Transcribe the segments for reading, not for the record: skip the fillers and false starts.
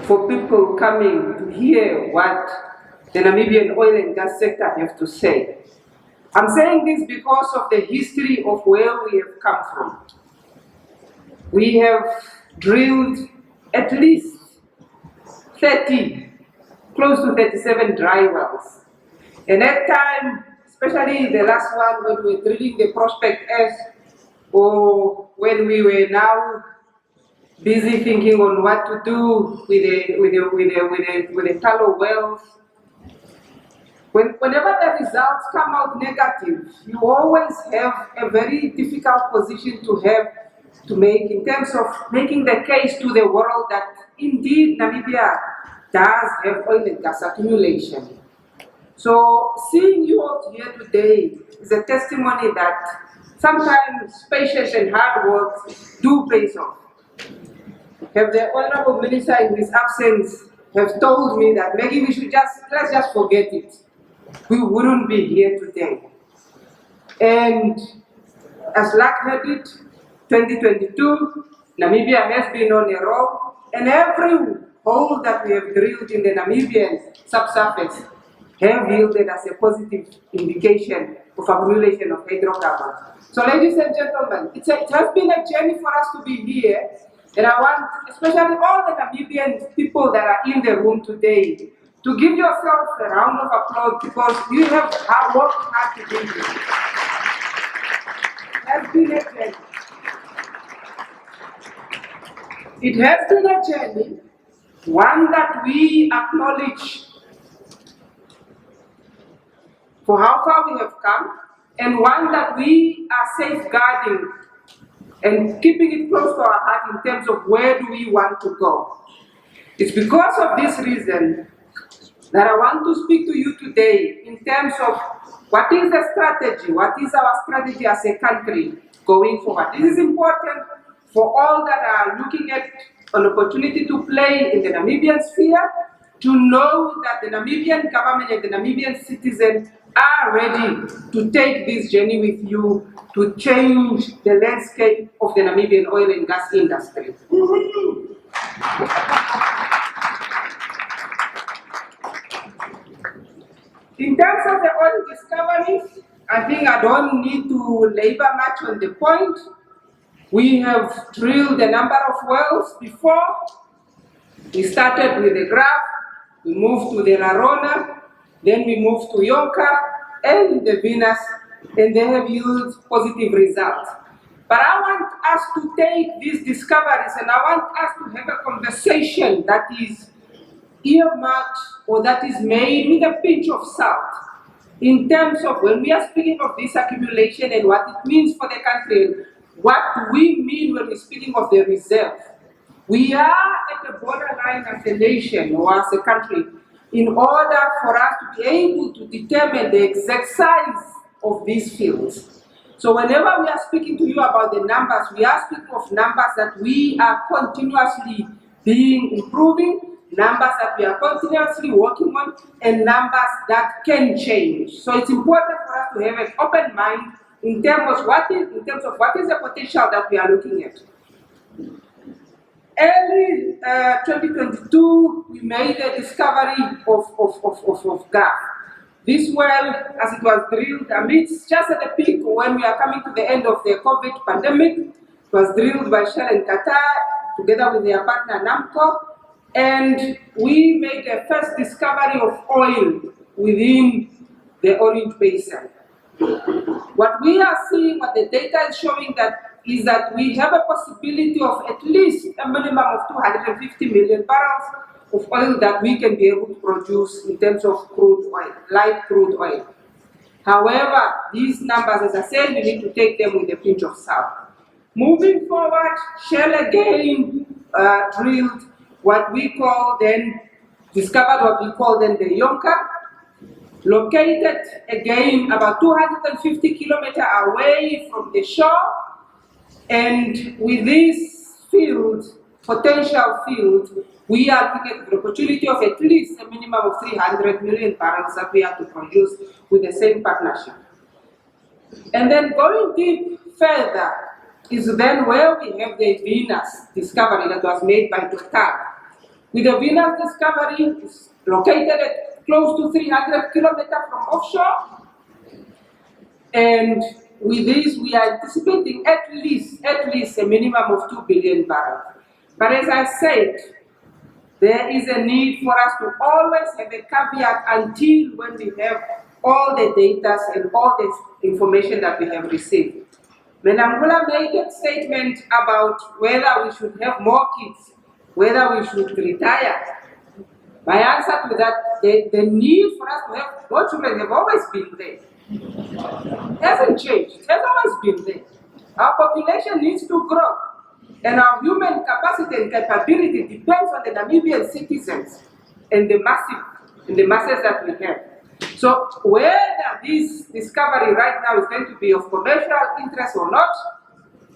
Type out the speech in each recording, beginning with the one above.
for people coming to hear what the Namibian oil and gas sector have to say. I'm saying this because of the history of where we have come from. We have drilled at least 30, close to 37 dry wells. And at time, especially the last one when we were drilling the Prospect S, or when we were now busy thinking on what to do with the tallow wells. Whenever the results come out negative, you always have a very difficult position to make in terms of making the case to the world that indeed Namibia does have oil and gas accumulation. So seeing you all here today is a testimony that sometimes patience and hard work do pay off. Have the Honorable Minister in his absence have told me that maybe we should let's just forget it. We wouldn't be here today. And as luck had it, 2022, Namibia has been on a roll, and every hole that we have drilled in the Namibian subsurface have yielded as a positive indication of accumulation of hydrocarbons. So ladies and gentlemen, it has been a journey for us to be here, and I want especially all the Namibian people that are in the room today to give yourself a round of applause because you have worked hard to do this. It has been a journey. It has been a journey, one that we acknowledge for how far we have come, and one that we are safeguarding and keeping it close to our heart in terms of where do we want to go. It's because of this reason that I want to speak to you today in terms of what is the strategy, what is our strategy as a country going forward. This is important for all that are looking at an opportunity to play in the Namibian sphere, to know that the Namibian government and the Namibian citizens are ready to take this journey with you to change the landscape of the Namibian oil and gas industry. In terms of the oil discoveries, I think I don't need to labor much on the point. We have drilled a number of wells before. We started with the Graph, we moved to the Larona, then we moved to Yonka and the Venus, and they have yielded positive results. But I want us to take these discoveries and I want us to have a conversation that is earmarked or that is made with a pinch of salt in terms of when we are speaking of this accumulation and what it means for the country. What do we mean when we're speaking of the reserve? We are at the borderline as a nation or as a country in order for us to be able to determine the exact size of these fields. So whenever we are speaking to you about the numbers, we are speaking of numbers that we are continuously improving, numbers that we are continuously working on, and numbers that can change. So it's important for us to have an open mind in terms of what is the potential that we are looking at. Early 2022, we made a discovery of gas. This well, as it was drilled amidst just at the peak when we are coming to the end of the COVID pandemic, it was drilled by Shell and Qatar together with their partner Namco, and we made the first discovery of oil within the Orange Basin. What we are seeing, what the data is showing is that we have a possibility of at least a minimum of 250 million barrels of oil that we can be able to produce in terms of crude oil, light crude oil. However, these numbers, as I said, we need to take them with a pinch of salt. Moving forward, Shell again drilled what we call then, discovered what we call then the Yonka, located again about 250 kilometers away from the shore. And with this field, potential field, we are looking at the opportunity of at least a minimum of 300 million barrels that we have to produce with the same partnership. And then going deep further is then where we have the Venus discovery that was made by Total. With the Venus discovery, it's located at close to 300 kilometers from offshore. And with this, we are anticipating at least a minimum of 2 billion barrels. But as I said, there is a need for us to always have a caveat until when we have all the data and all the information that we have received. Menangula made a statement about whether we should have more kids, whether we should retire. My answer to that, the need for us to have more children have always been there. It hasn't changed, it has always been there. Our population needs to grow, and our human capacity and capability depends on the Namibian citizens and the masses that we have. So whether this discovery right now is going to be of commercial interest or not,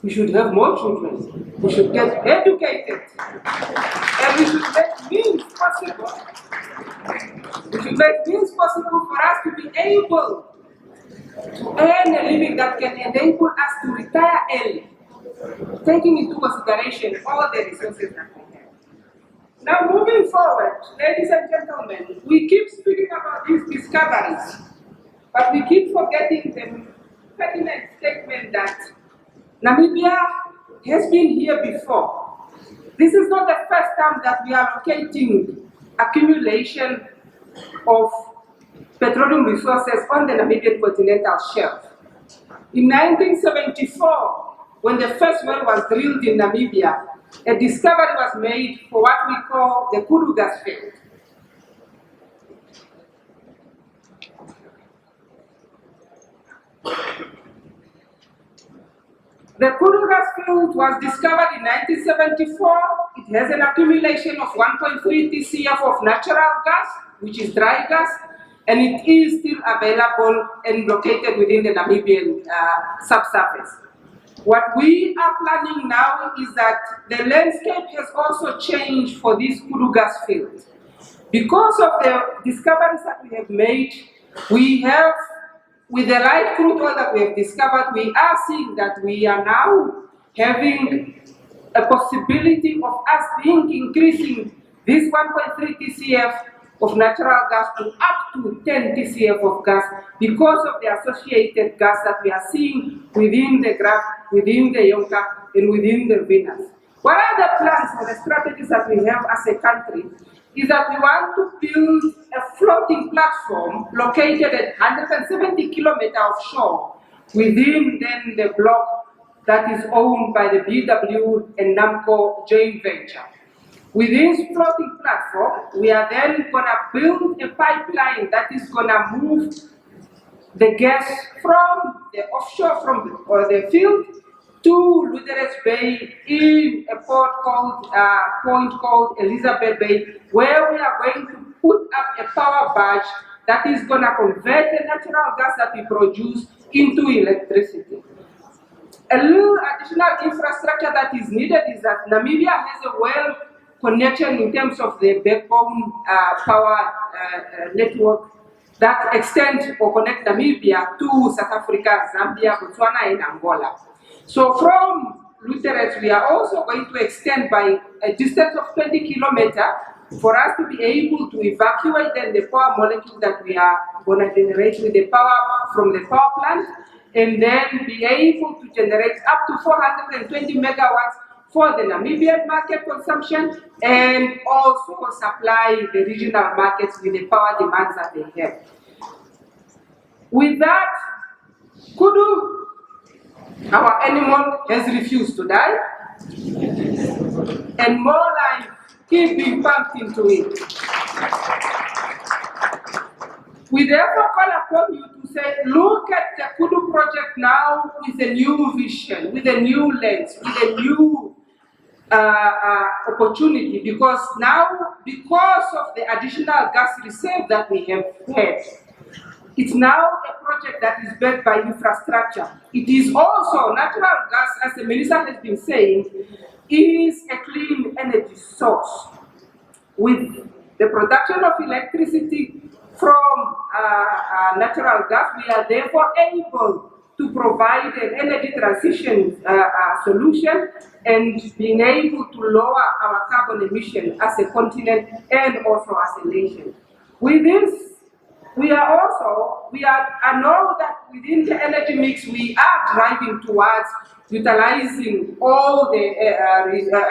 we should have more children. We should get educated. And we should make means possible. We should make means possible for us to be able to earn a living that can enable us to retire early, taking into consideration all the resources that we have. Now, moving forward, ladies and gentlemen, we keep speaking about these discoveries, but we keep forgetting the pertinent statement that Namibia has been here before. This is not the first time that we are locating accumulation of petroleum resources on the Namibian continental shelf. In 1974, when the first well was drilled in Namibia, a discovery was made for what we call the Kudu gas field. The Kudu gas field was discovered in 1974. It has an accumulation of 1.3 TCF of natural gas, which is dry gas, and it is still available and located within the Namibian subsurface. What we are planning now is that the landscape has also changed for this Kudu gas field. Because of the discoveries that we have made, we have, with the light crude oil that we have discovered, we are seeing that we are now having a possibility of us increasing this 1.3 TCF of natural gas to up to 10 TCF of gas because of the associated gas that we are seeing within the graph, within the Yonka, and within the Venus. What are the plans or the strategies that we have as a country? Is that we want to build a floating platform located at 170 kilometers offshore within then the block that is owned by the BW and NAMCO joint venture. With this floating platform, we are then going to build a pipeline that is going to move the gas from the offshore, from the field, to Luther's Bay in a point called Elizabeth Bay, where we are going to put up a power barge that is going to convert the natural gas that we produce into electricity. A little additional infrastructure that is needed is that Namibia has a well connection in terms of the backbone power network that extends or connect Namibia to South Africa, Zambia, Botswana, and Angola. So from Luther's, we are also going to extend by a distance of 20 kilometers for us to be able to evacuate then the power molecule that we are going to generate with the power from the power plant, and then be able to generate up to 420 megawatts for the Namibian market consumption, and also supply the regional markets with the power demands that they have. With that, Kudu, our animal, has refused to die, and more life keep being pumped into it. We therefore call upon you to say, look at the Kudu project now with a new vision, with a new lens, with a new opportunity, because now, because of the additional gas reserve that we have had, it's now a project that is backed by infrastructure. It is also natural gas, as the minister has been saying, is a clean energy source. With the production of electricity from natural gas, we are therefore able to provide an energy transition solution and being able to lower our carbon emission as a continent and also as a nation. With this, I know that within the energy mix, we are driving towards utilizing all the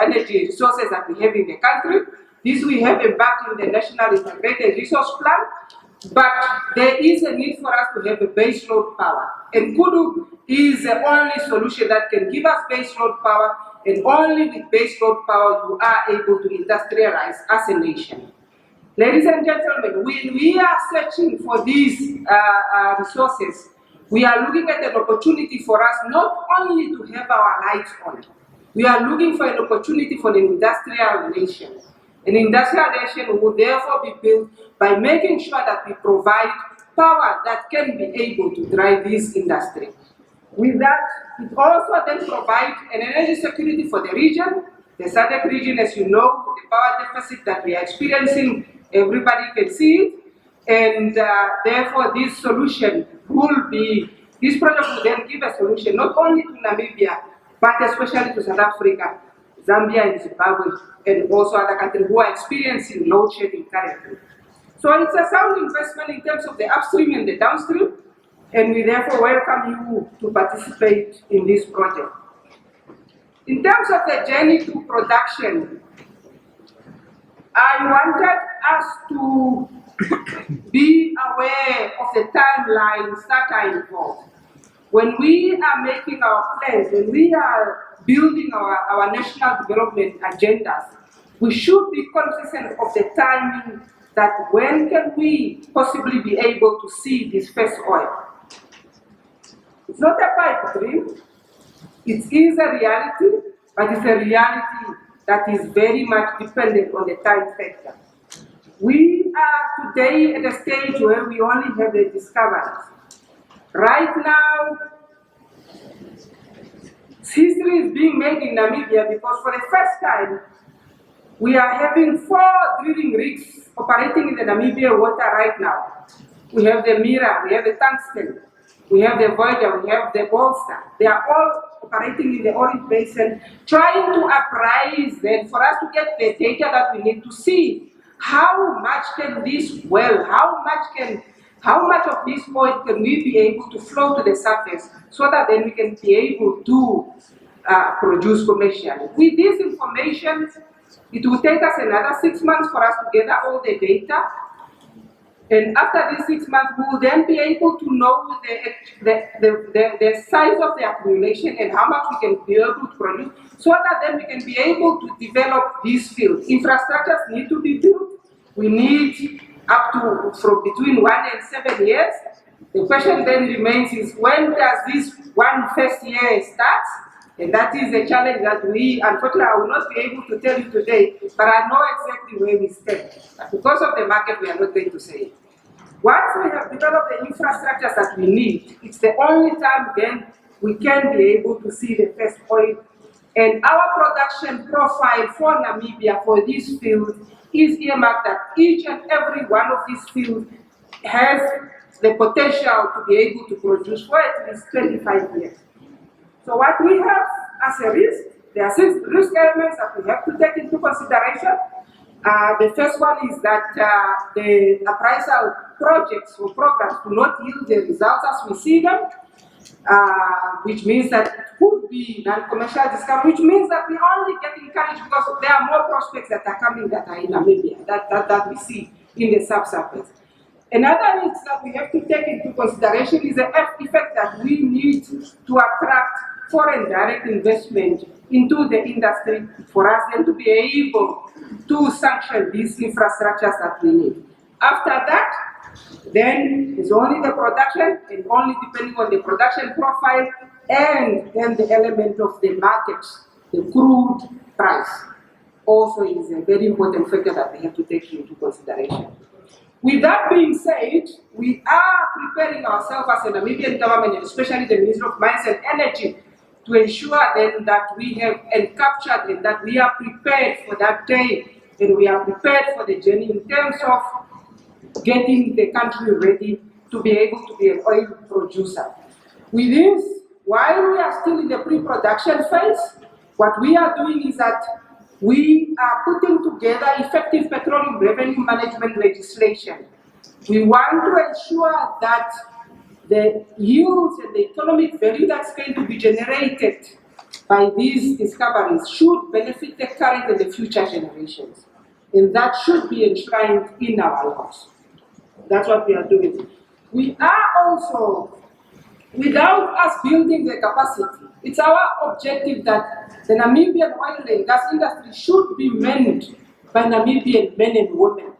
energy resources that we have in the country. This we have embarked in the National Integrated Resource Plan, but there is a need for us to have a base load power. And Kudu is the only solution that can give us base load power, and only with base load power you are able to industrialize as a nation. Ladies and gentlemen, when we are searching for these resources, we are looking at an opportunity for us not only to have our lights on, we are looking for an opportunity for an industrial nation. An industrial nation will therefore be built by making sure that we provide power that can be able to drive this industry. With that, it also then provides an energy security for the region. The SADC region, as you know, the power deficit that we are experiencing, everybody can see it, and therefore this solution will be, this project will then give a solution not only to Namibia, but especially to South Africa, Zambia and Zimbabwe, and also other countries who are experiencing load shedding currently. So it's a sound investment in terms of the upstream and the downstream, and we therefore welcome you to participate in this project. In terms of the journey to production, I wanted us to be aware of the timelines that are involved. When we are making our plans, when we are building our national development agendas, we should be cognizant of the timing that when can we possibly be able to see this first oil. It's not a pipe dream, it is a reality, but it's a reality that is very much dependent on the time factor. We are today at a stage where we only have the discoveries. Right now, history is being made in Namibia because for the first time, we are having 4 drilling rigs operating in the Namibian water right now. We have the Mira, we have the Tungsten, we have the Voyager, we have the Bolster. They are all operating in the Orange Basin, trying to apprise them for us to get the data that we need to see how much can this well, how much of this oil can we be able to flow to the surface so that then we can be able to produce commercially. With this information, it will take us another 6 months for us to gather all the data. And after these 6 months, we will then be able to know the size of the accumulation and how much we can be able to produce, so that then we can be able to develop these fields. Infrastructures need to be built. We need up to from between 1 and 7 years. The question then remains is, when does this first year start? And that is a challenge that we, unfortunately, I will not be able to tell you today, but I know exactly where we stand. But because of the market, we are not going to say it. Once we have developed the infrastructures that we need, it's the only time then we can be able to see the first oil. And our production profile for Namibia for this field is earmarked that each and every one of these fields has the potential to be able to produce for at least 25 years. So what we have as a risk, there are 6 risk elements that we have to take into consideration. The first one is that the appraisal projects or programs do not yield the results as we see them, which means that it could be non-commercial discovery, which means that we only get encouraged because there are more prospects that are coming that are in Namibia, that we see in the subsurface. Another risk that we have to take into consideration is the effect that we need to attract foreign direct investment into the industry for us then to be able to sanction these infrastructures that we need. After that, then it's only the production, and only depending on the production profile and then the element of the market, the crude price also is a very important factor that we have to take into consideration. With that being said, we are preparing ourselves as a Namibian government, and especially the Ministry of Mines and Energy, to ensure then that we have captured and that we are prepared for that day, and we are prepared for the journey in terms of getting the country ready to be able to be an oil producer. With this, while we are still in the pre-production phase, what we are doing is that we are putting together effective petroleum revenue management legislation. We want to ensure that the yields and the economic value that's going to be generated by these discoveries should benefit the current and the future generations. And that should be enshrined in our laws. That's what we are doing. We are also, without us building the capacity, it's our objective that the Namibian oil and gas industry should be manned by Namibian men and women.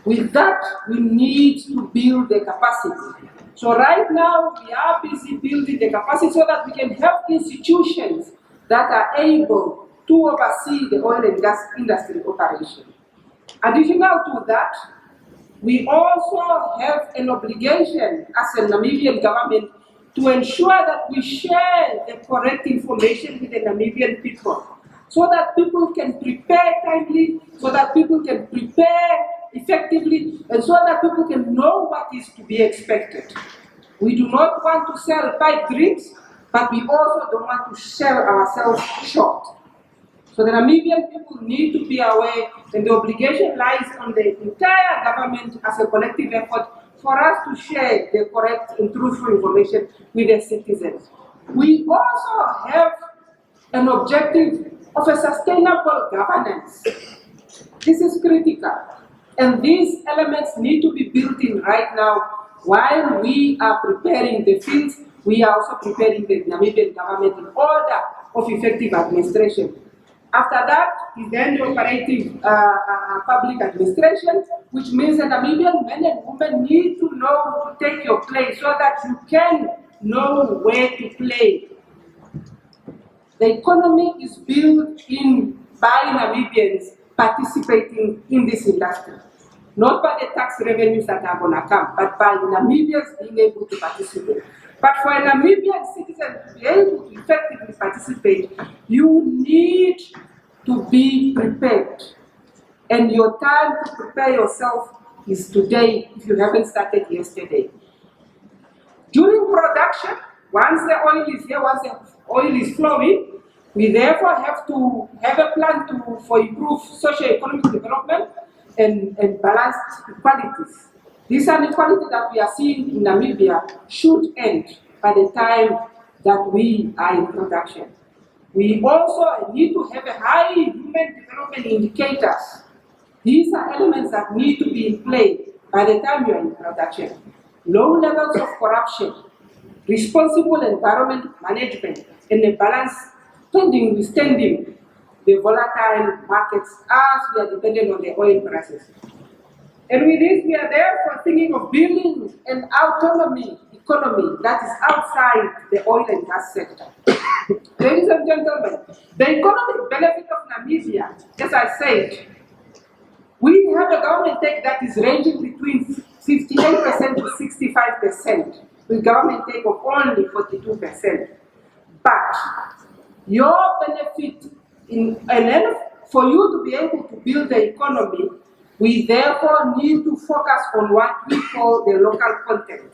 With that, we need to build the capacity. So right now, we are busy building the capacity so that we can have institutions that are able to oversee the oil and gas industry operation. Additional to that, we also have an obligation as a Namibian government to ensure that we share the correct information with the Namibian people so that people can prepare timely, so that people can prepare effectively, and so that people can know what is to be expected. We do not want to sell pipe dreams, but we also don't want to sell ourselves short. So the Namibian people need to be aware, and the obligation lies on the entire government as a collective effort for us to share the correct and truthful information with the citizens. We also have an objective of a sustainable governance. This is critical, and these elements need to be built in right now. While we are preparing the fields, we are also preparing the Namibian government in order of effective administration. After that is then the operative public administration, which means that Namibian men and women need to know to take your place so that you can know where to play. The economy is built in by Namibians participating in this industry. Not by the tax revenues that are going to come, but by Namibians being able to participate. But for a Namibian citizen to be able to effectively participate, you need to be prepared. And your time to prepare yourself is today if you haven't started yesterday. During production, once the oil is here, once the oil is flowing, we therefore have to have a plan for improved socio-economic development and balanced equalities. This inequality that we are seeing in Namibia should end by the time that we are in production. We also need to have a high human development indicators. These are elements that need to be in play by the time you are in production. Low levels of corruption, responsible environment management, and a balanced spending withstanding the volatile markets as we are dependent on the oil prices. And with this, we are therefore thinking of building an autonomy economy that is outside the oil and gas sector. Ladies and gentlemen, the economic benefit of Namibia, as I said, we have a government take that is ranging between 58% to 65%, with government take of only 42%. But your benefit and then for you to be able to build the economy, we therefore need to focus on what we call the local content.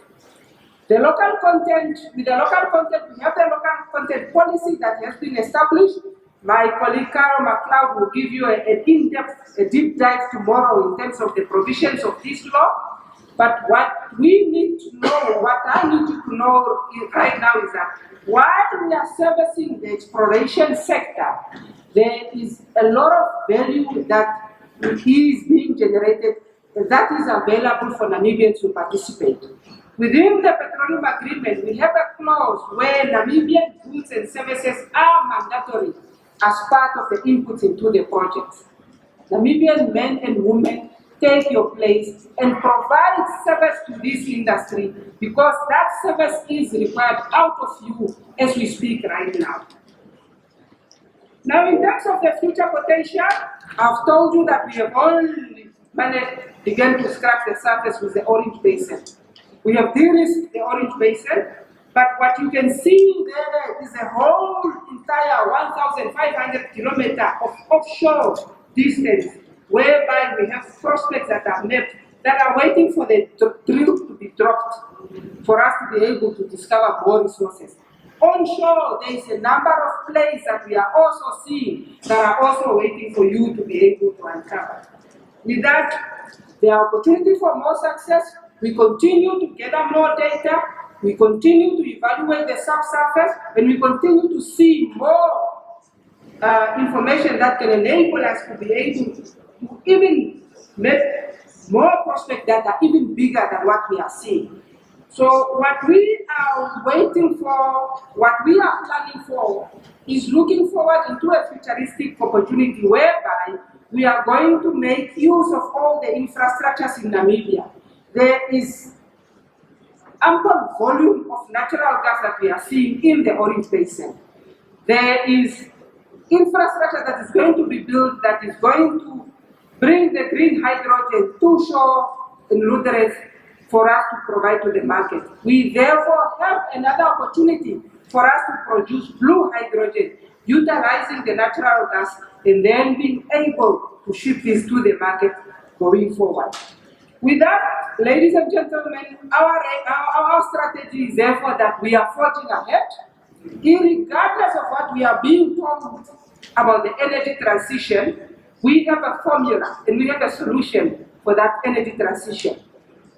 The local content, with the local content, we have the local content policy that has been established. My colleague Carol McLeod will give you a deep dive tomorrow in terms of the provisions of this law. But what we need to know, what I need you to know right now is that while we are servicing the exploration sector, there is a lot of value that is being generated that is available for Namibians to participate. Within the petroleum agreement, we have a clause where Namibian goods and services are mandatory as part of the inputs into the projects. Namibian men and women take your place and provide service to this industry because that service is required out of you as we speak right now. Now, in terms of the future potential, I've told you that we have only begun to scratch the surface with the Orange Basin. We have de-risked the Orange Basin, but what you can see there is a whole entire 1,500 kilometers of offshore distance, whereby we have prospects that are mapped that are waiting for the drill to be dropped. for us to be able to discover more resources. Onshore, there is a number of plays that we are also seeing that are also waiting for you to be able to uncover. With that, the opportunity for more success, we continue to gather more data, we continue to evaluate the subsurface, and we continue to see more information that can enable us to be able to even make more prospect data even bigger than what we are seeing. So what we are waiting for, what we are planning for, is looking forward into a futuristic opportunity whereby we are going to make use of all the infrastructures in Namibia. There is ample volume of natural gas that we are seeing in the Orange Basin. There is infrastructure that is going to be built that is going to bring the green hydrogen to shore in Luthereth for us to provide to the market. We therefore have another opportunity for us to produce blue hydrogen, utilizing the natural gas and then being able to ship this to the market going forward. With that, ladies and gentlemen, our strategy is therefore that we are forging ahead, irregardless of what we are being told about the energy transition. We have a formula and we have a solution for that energy transition.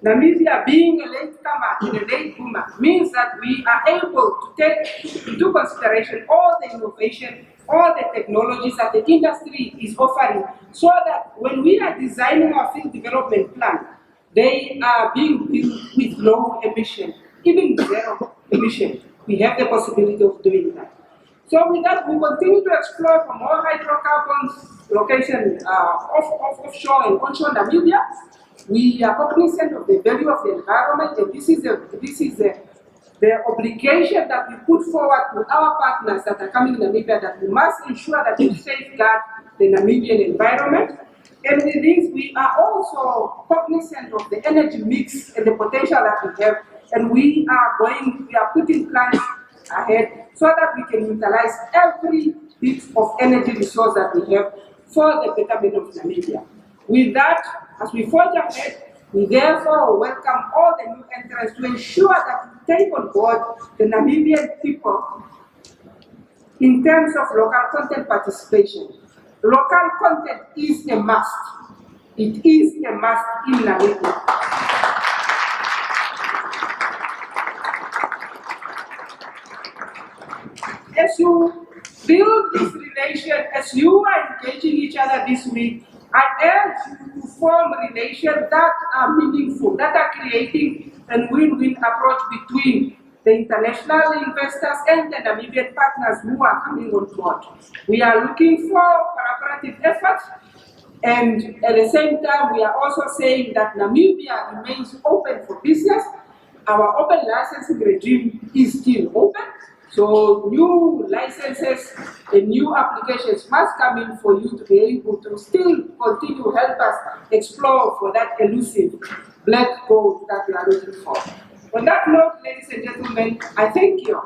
Namibia, being a latecomer and a late boomer, means that we are able to take into consideration all the innovation, all the technologies that the industry is offering, so that when we are designing our field development plan, they are being built with low emission, even zero emission. We have the possibility of doing that. So with that, we continue to explore for more hydrocarbons location offshore and onshore Namibia. We are cognizant of the value of the environment, and this is the obligation that we put forward to our partners that are coming in Namibia, that we must ensure that we safeguard the Namibian environment. And with this, we are also cognizant of the energy mix and the potential that we have, and we are putting plans ahead so that we can utilize every bit of energy resource that we have for the betterment of Namibia. With that, as we forge ahead, we therefore welcome all the new entrants to ensure that we take on board the Namibian people in terms of local content participation. Local content is a must. It is a must in Namibia. As you build this relation, as you are engaging each other this week, I urge you to form relations that are meaningful, that are creating a win-win approach between the international investors and the Namibian partners who are coming on board. We are looking for collaborative efforts, and at the same time, we are also saying that Namibia remains open for business. Our open licensing regime is still open. So new licenses and new applications must come in for you to be able to still continue to help us explore for that elusive black gold that we are looking for. On that note, ladies and gentlemen, I thank you.